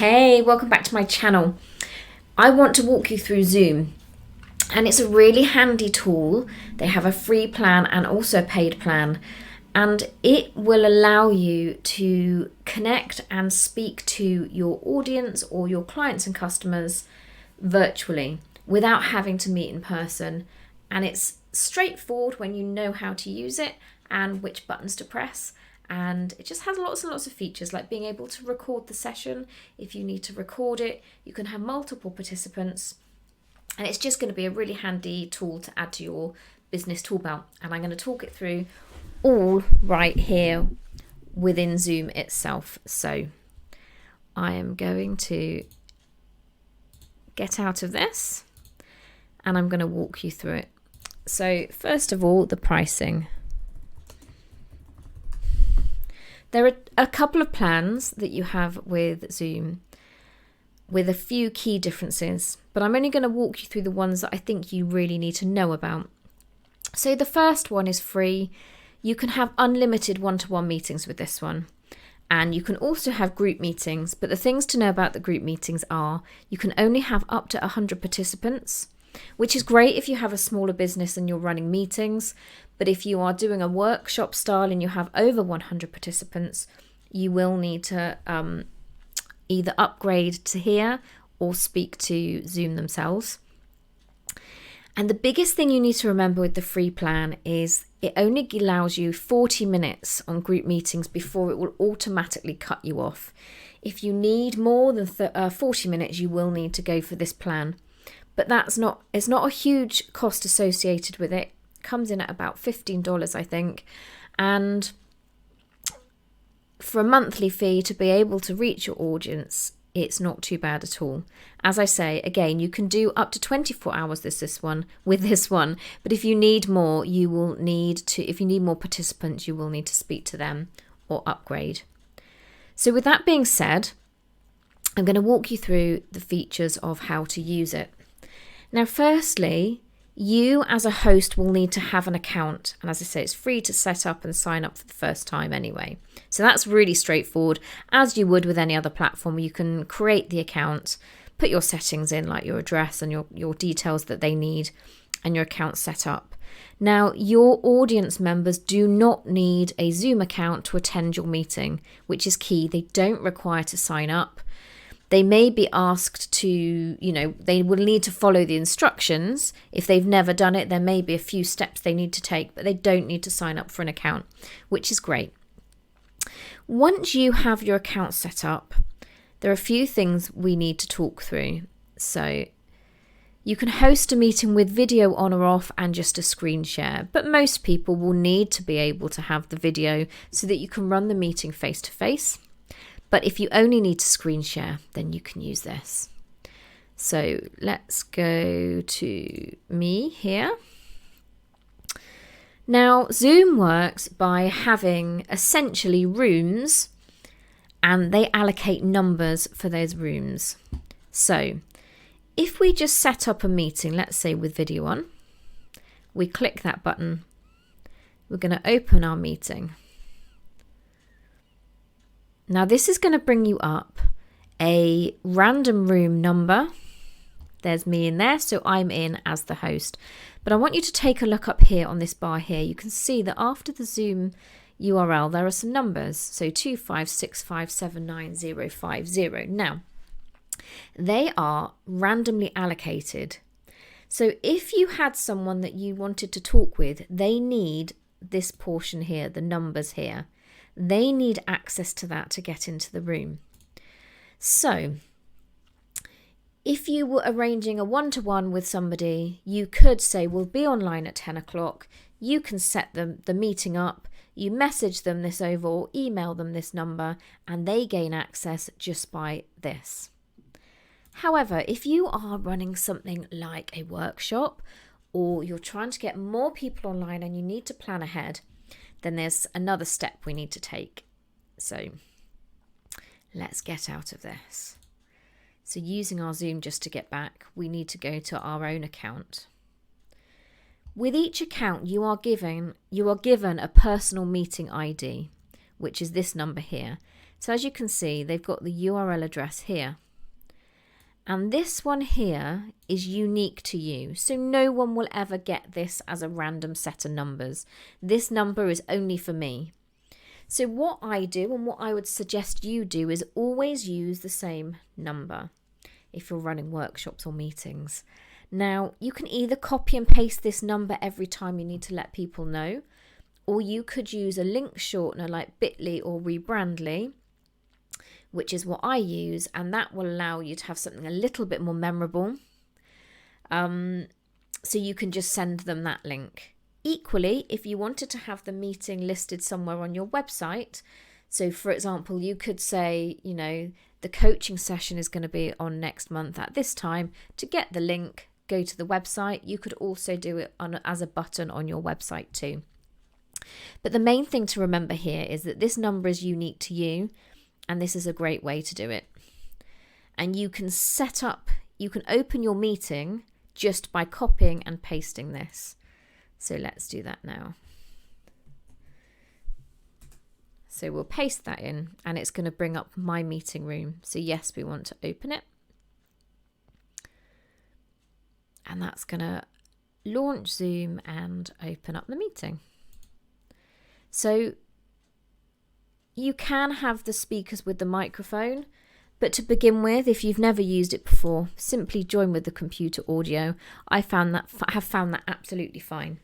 Hey, welcome back to my channel. I want to walk you through Zoom, and it's a really handy tool. They have a free plan and also a paid plan, and it will allow you to connect and speak to your audience or your clients and customers virtually without having to meet in person. And it's straightforward when you know how to use it and which buttons to press. And it just has lots and lots of features, like being able to record the session. If you need to record it, you can have multiple participants. And it's just going to be a really handy tool to add to your business tool belt. And I'm going to talk it through all right here within Zoom itself. So I am going to get out of this and I'm going to walk you through it. So first of all, the pricing. There are a couple of plans that you have with Zoom with a few key differences, but I'm only going to walk you through the ones that I think you really need to know about. So the first one is free. You can have unlimited one-to-one meetings with this one. And you can also have group meetings, but the things to know about the group meetings are you can only have up to 100 participants, which is great if you have a smaller business and you're running meetings. But if you are doing a workshop style and you have over 100 participants, you will need to either upgrade to here or speak to Zoom themselves. And the biggest thing you need to remember with the free plan is it only allows you 40 minutes on group meetings before it will automatically cut you off. If you need more than 40 minutes, you will need to go for this plan. But it's not a huge cost associated with it. It comes in at about $15, I think. And for a monthly fee to be able to reach your audience, it's not too bad at all. As I say, again, you can do up to 24 hours with this one. But if you need more, if you need more participants, you will need to speak to them or upgrade. So with that being said, I'm going to walk you through the features of how to use it. Now, firstly, you as a host will need to have an account. And as I say, it's free to set up and sign up for the first time anyway. So that's really straightforward. As you would with any other platform, you can create the account, put your settings in, like your address and your details that they need, and your account set up. Now, your audience members do not need a Zoom account to attend your meeting, which is key. They don't require to sign up. They may be asked to, they will need to follow the instructions. If they've never done it, there may be a few steps they need to take, but they don't need to sign up for an account, which is great. Once you have your account set up, there are a few things we need to talk through. So you can host a meeting with video on or off and just a screen share, but most people will need to be able to have the video so that you can run the meeting face to face. But if you only need to screen share, then you can use this. So let's go to me here. Now, Zoom works by having essentially rooms, and they allocate numbers for those rooms. So if we just set up a meeting, let's say with video on, we click that button, we're going to open our meeting. Now this is going to bring you up a random room number. There's me in there, so I'm in as the host. But I want you to take a look up here on this bar here. You can see that after the Zoom URL, there are some numbers. So 256579050. Now, they are randomly allocated. So if you had someone that you wanted to talk with, they need this portion here, the numbers here. They need access to that to get into the room. So if you were arranging a one-to-one with somebody, you could say, we'll be online at 10 o'clock. You can set the meeting up. You message them this over or email them this number, and they gain access just by this. However, if you are running something like a workshop, or you're trying to get more people online and you need to plan ahead, then there's another step we need to take. So let's get out of this. So using our Zoom just to get back, we need to go to our own account. With each account, you are given a personal meeting ID, which is this number here. So as you can see, they've got the URL address here. And this one here is unique to you. So no one will ever get this as a random set of numbers. This number is only for me. So what I do, and what I would suggest you do, is always use the same number if you're running workshops or meetings. Now, you can either copy and paste this number every time you need to let people know, or you could use a link shortener like Bitly or Rebrandly, which is what I use, and that will allow you to have something a little bit more memorable. So you can just send them that link. Equally, if you wanted to have the meeting listed somewhere on your website, so for example, you could say, you know, the coaching session is going to be on next month at this time. To get the link, go to the website. You could also do it as a button on your website too. But the main thing to remember here is that this number is unique to you, and this is a great way to do it. And you can open your meeting just by copying and pasting this. So let's do that now. So we'll paste that in, and it's going to bring up my meeting room. So yes, we want to open it. And that's going to launch Zoom and open up the meeting. So you can have the speakers with the microphone, but to begin with, if you've never used it before, simply join with the computer audio. I have found that absolutely fine.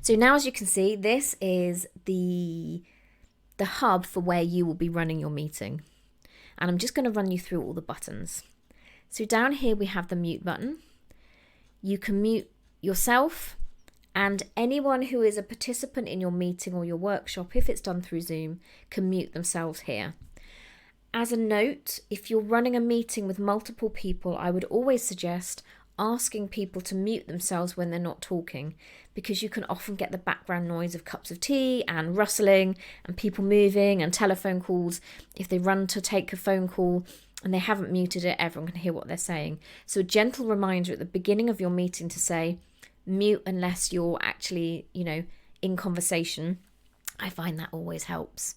So now, as you can see, this is the hub for where you will be running your meeting. And I'm just going to run you through all the buttons. So down here we have the mute button. You can mute yourself and anyone who is a participant in your meeting or your workshop, if it's done through Zoom, can mute themselves here. As a note, if you're running a meeting with multiple people, I would always suggest asking people to mute themselves when they're not talking, because you can often get the background noise of cups of tea and rustling and people moving and telephone calls. If they run to take a phone call and they haven't muted it, everyone can hear what they're saying. So a gentle reminder at the beginning of your meeting to say, mute unless you're actually, in conversation. I find that always helps.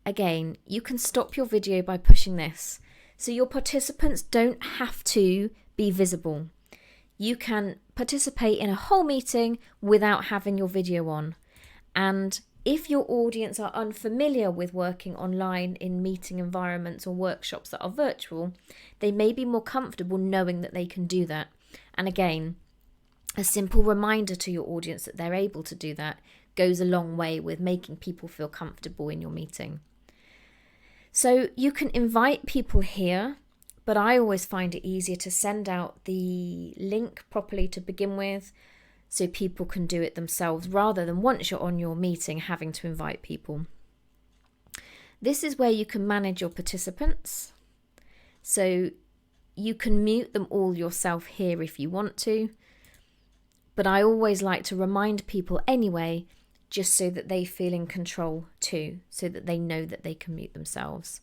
Again, you can stop your video by pushing this. So your participants don't have to be visible. You can participate in a whole meeting without having your video on. And if your audience are unfamiliar with working online in meeting environments or workshops that are virtual, they may be more comfortable knowing that they can do that. And again, a simple reminder to your audience that they're able to do that goes a long way with making people feel comfortable in your meeting. So you can invite people here, but I always find it easier to send out the link properly to begin with so people can do it themselves rather than once you're on your meeting having to invite people. This is where you can manage your participants. So you can mute them all yourself here if you want to, but I always like to remind people anyway, just so that they feel in control too, so that they know that they can mute themselves.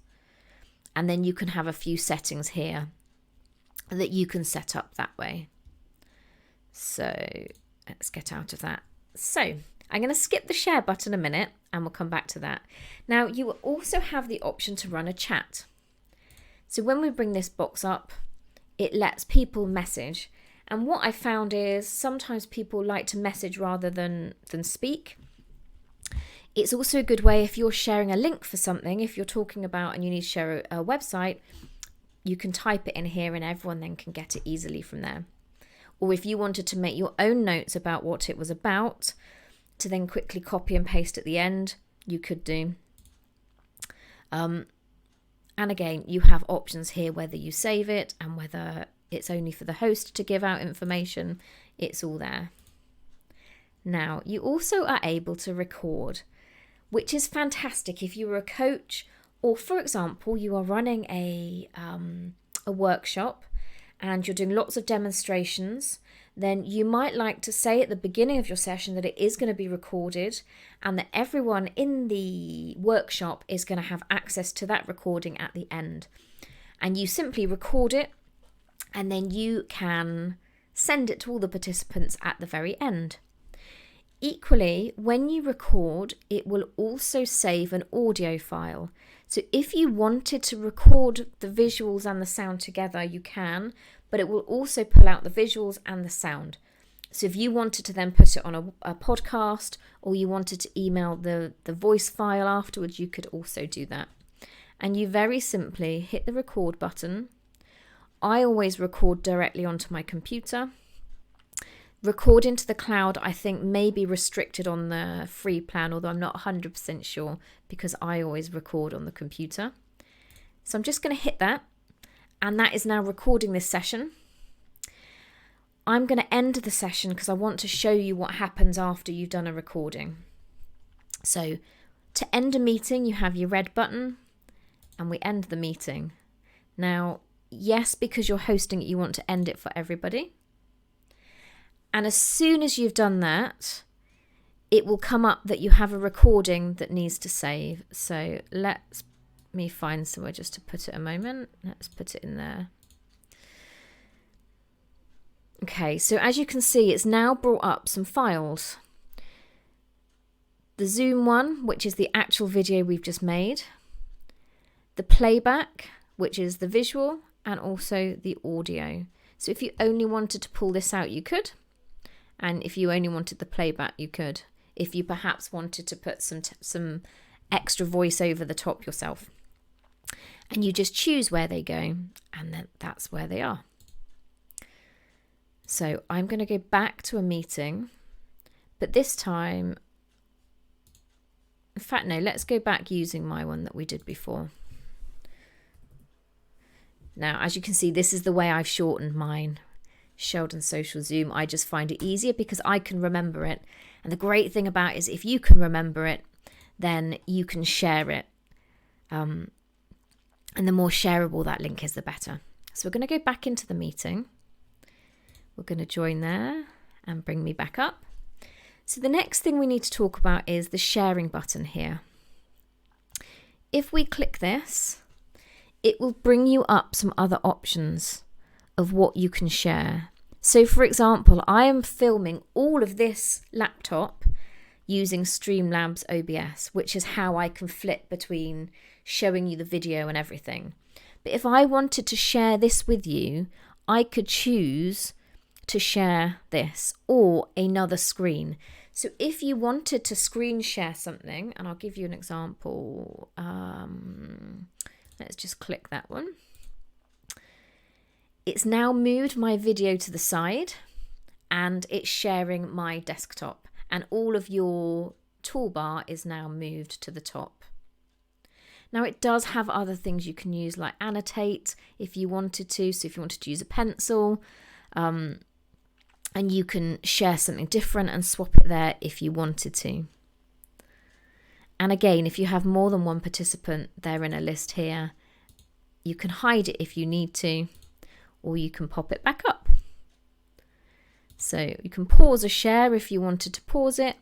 And then you can have a few settings here that you can set up that way. So let's get out of that. So I'm going to skip the share button a minute and we'll come back to that. Now you will also have the option to run a chat. So when we bring this box up, it lets people message. And what I found is sometimes people like to message rather than speak. It's also a good way if you're sharing a link for something, if you're talking about and you need to share a website, you can type it in here and everyone then can get it easily from there. Or if you wanted to make your own notes about what it was about, to then quickly copy and paste at the end, you could do. And again, you have options here whether you save it and whether it's only for the host to give out information. It's all there. Now, you also are able to record, which is fantastic if you're a coach or, for example, you are running a workshop and you're doing lots of demonstrations. Then you might like to say at the beginning of your session that it is going to be recorded and that everyone in the workshop is going to have access to that recording at the end. And you simply record it and then you can send it to all the participants at the very end. Equally, when you record, it will also save an audio file. So if you wanted to record the visuals and the sound together, you can, but it will also pull out the visuals and the sound. So if you wanted to then put it on a podcast, or you wanted to email the voice file afterwards, you could also do that. And you very simply hit the record button. I always record directly onto my computer. Recording to the cloud, I think, may be restricted on the free plan, although I'm not 100% sure, because I always record on the computer. So I'm just going to hit that, and that is now recording this session. I'm going to end the session because I want to show you what happens after you've done a recording. So to end a meeting, you have your red button, and we end the meeting. Now, yes, because you're hosting it, you want to end it for everybody. And as soon as you've done that, it will come up that you have a recording that needs to save. So let me find somewhere just to put it a moment. Let's put it in there. Okay, so as you can see, it's now brought up some files. The Zoom one, which is the actual video we've just made. The playback, which is the visual, and also the audio. So if you only wanted to pull this out, you could. And if you only wanted the playback, you could. If you perhaps wanted to put some extra voice over the top yourself. And you just choose where they go, and then that's where they are. So I'm going to go back to a meeting, but this time, in fact, no, let's go back using my one that we did before. Now, as you can see, this is the way I've shortened mine. Sheldon Social Zoom. I just find it easier because I can remember it. And the great thing about it is if you can remember it, then you can share it. And the more shareable that link is, the better. So we're going to go back into the meeting. We're going to join there and bring me back up. So the next thing we need to talk about is the sharing button here. If we click this, it will bring you up some other options of what you can share. So for example, I am filming all of this laptop using Streamlabs OBS, which is how I can flip between showing you the video and everything. But if I wanted to share this with you, I could choose to share this or another screen. So if you wanted to screen share something, and I'll give you an example. Let's just click that one. It's now moved my video to the side, and it's sharing my desktop, and all of your toolbar is now moved to the top. Now it does have other things you can use, like annotate if you wanted to. So if you wanted to use a pencil, and you can share something different and swap it there if you wanted to. And again, if you have more than one participant, they're in a list here. You can hide it if you need to, or you can pop it back up. So you can pause a share if you wanted to pause it,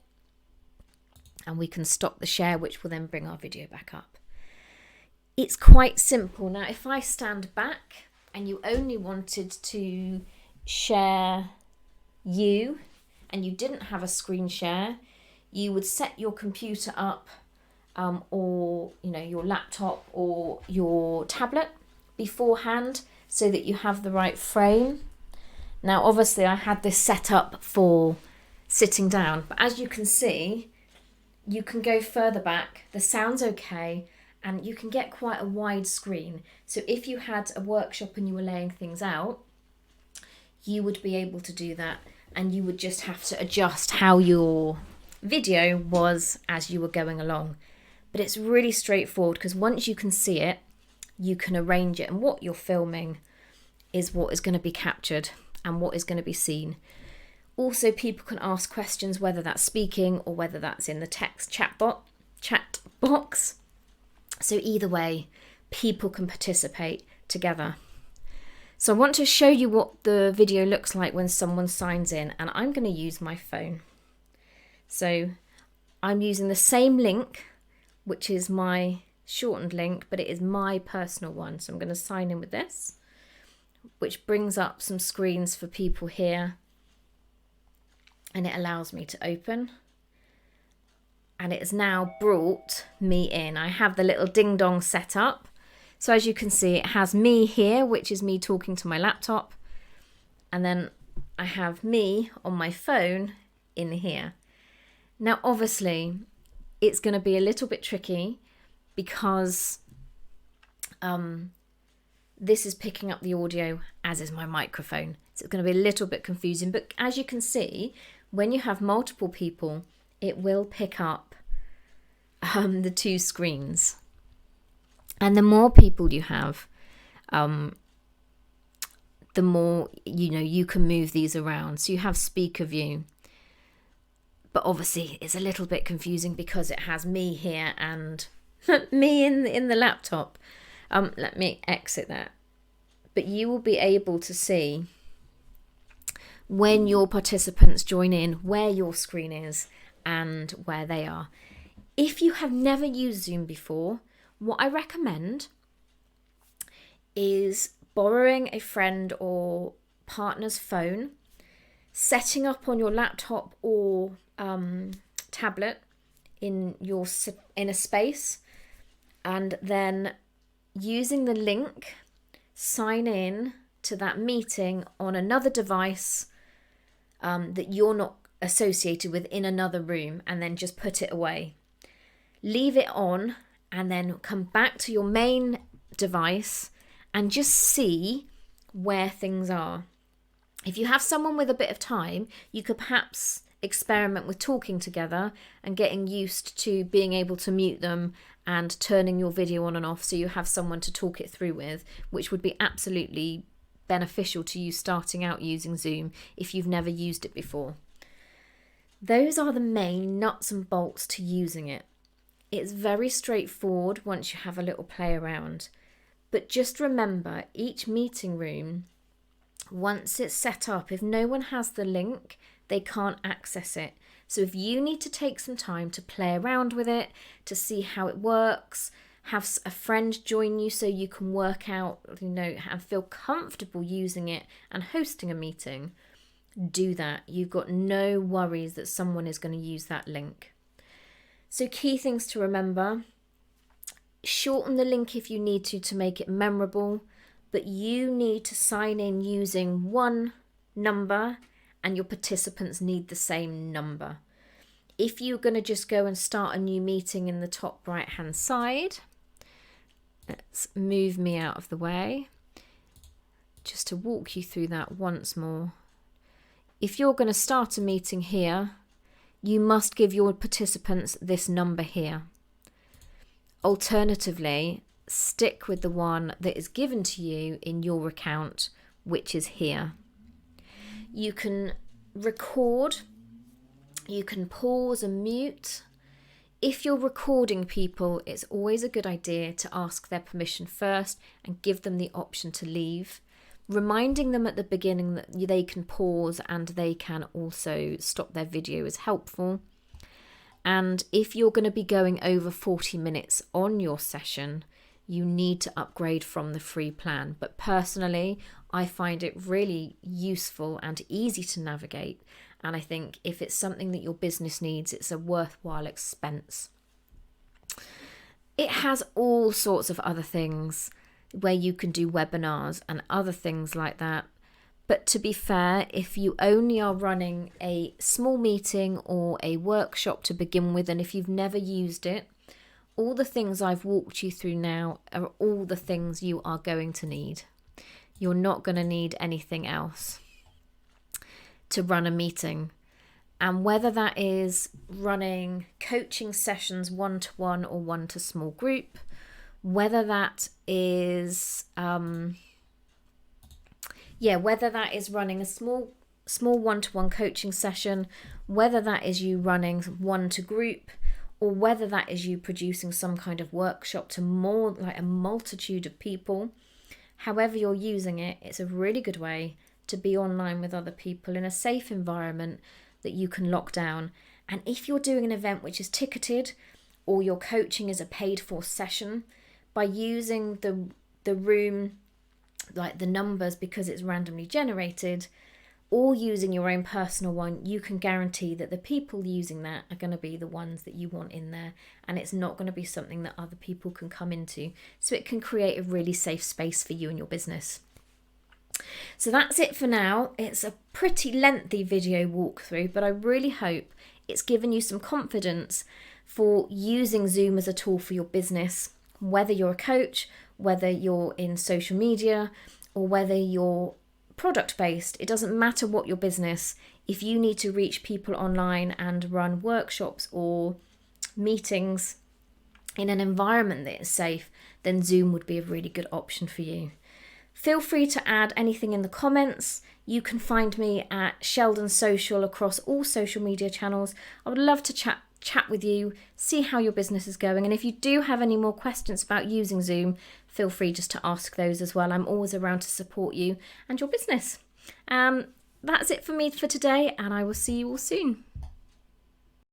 and we can stop the share, which will then bring our video back up. It's quite simple. Now, if I stand back and you only wanted to share you and you didn't have a screen share, you would set your computer up or your laptop or your tablet beforehand so that you have the right frame. Now obviously I had this set up for sitting down, but as you can see, you can go further back, the sound's okay, and you can get quite a wide screen. So if you had a workshop and you were laying things out, you would be able to do that, and you would just have to adjust how your video was as you were going along. But it's really straightforward because once you can see it, you can arrange it, and what you're filming is what is going to be captured and what is going to be seen. Also, people can ask questions, whether that's speaking or whether that's in the text chat box. So either way, people can participate together. So I want to show you what the video looks like when someone signs in, and I'm going to use my phone. So I'm using the same link, which is my shortened link, but it is my personal one. So I'm going to sign in with this, which brings up some screens for people here, and it allows me to open. and it has now brought me in. I have the little ding dong set up. So as you can see, it has me here, which is me talking to my laptop. And then I have me on my phone in here. Now, obviously, it's going to be a little bit tricky because this is picking up the audio, as is my microphone. So it's going to be a little bit confusing. But as you can see, when you have multiple people, it will pick up the two screens. And the more people you have, the more, you can move these around. So you have speaker view. But obviously it's a little bit confusing because it has me here and me in the laptop. Let me exit that. But you will be able to see when your participants join in, where your screen is and where they are. If you have never used Zoom before, what I recommend is borrowing a friend or partner's phone, setting up on your laptop or tablet in a space, and then using the link, sign in to that meeting on another device that you're not associated with in another room, and then just put it away. Leave it on and then come back to your main device and just see where things are. If you have someone with a bit of time, you could perhaps experiment with talking together and getting used to being able to mute them and turning your video on and off so you have someone to talk it through with, which would be absolutely beneficial to you starting out using Zoom if you've never used it before. Those are the main nuts and bolts to using it. It's very straightforward once you have a little play around. But just remember, each meeting room, once it's set up, if no one has the link, they can't access it. So if you need to take some time to play around with it, to see how it works, have a friend join you so you can work out, and feel comfortable using it and hosting a meeting, do that. You've got no worries that someone is going to use that link. So key things to remember: shorten the link if you need to make it memorable, but you need to sign in using one number and your participants need the same number. If you're going to just go and start a new meeting in the top right hand side, let's move me out of the way just to walk you through that once more. If you're going to start a meeting here, you must give your participants this number here. Alternatively, stick with the one that is given to you in your account, which is here. You can record, you can pause and mute. If you're recording people, it's always a good idea to ask their permission first and give them the option to leave. Reminding them at the beginning that they can pause and they can also stop their video is helpful. And if you're going to be going over 40 minutes on your session, you need to upgrade from the free plan. But personally, I find it really useful and easy to navigate. And I think if it's something that your business needs, it's a worthwhile expense. It has all sorts of other things where you can do webinars and other things like that. But to be fair, if you only are running a small meeting or a workshop to begin with, and if you've never used it, all the things I've walked you through now are all the things you are going to need. You're not going to need anything else to run a meeting. And whether that is running coaching sessions one-to-one or one-to-small group, whether that is whether that is running a small one-to-one coaching session, whether that is you running one to group, or whether that is you producing some kind of workshop to more like a multitude of people, however you're using it, it's a really good way to be online with other people in a safe environment that you can lock down. And if you're doing an event which is ticketed, or your coaching is a paid for session, by using the room, like the numbers, because it's randomly generated, or using your own personal one, you can guarantee that the people using that are going to be the ones that you want in there, and it's not going to be something that other people can come into. So it can create a really safe space for you and your business. So that's it for now. It's a pretty lengthy video walkthrough, but I really hope it's given you some confidence for using Zoom as a tool for your business, whether you're a coach, whether you're in social media, or whether you're product-based. It doesn't matter what your business. If you need to reach people online and run workshops or meetings in an environment that is safe, then Zoom would be a really good option for you. Feel free to add anything in the comments. You can find me at Sheldon Social across all social media channels. I would love to chat with you, see how your business is going. And if you do have any more questions about using Zoom, feel free just to ask those as well. I'm always around to support you and your business. That's it for me for today, and I will see you all soon.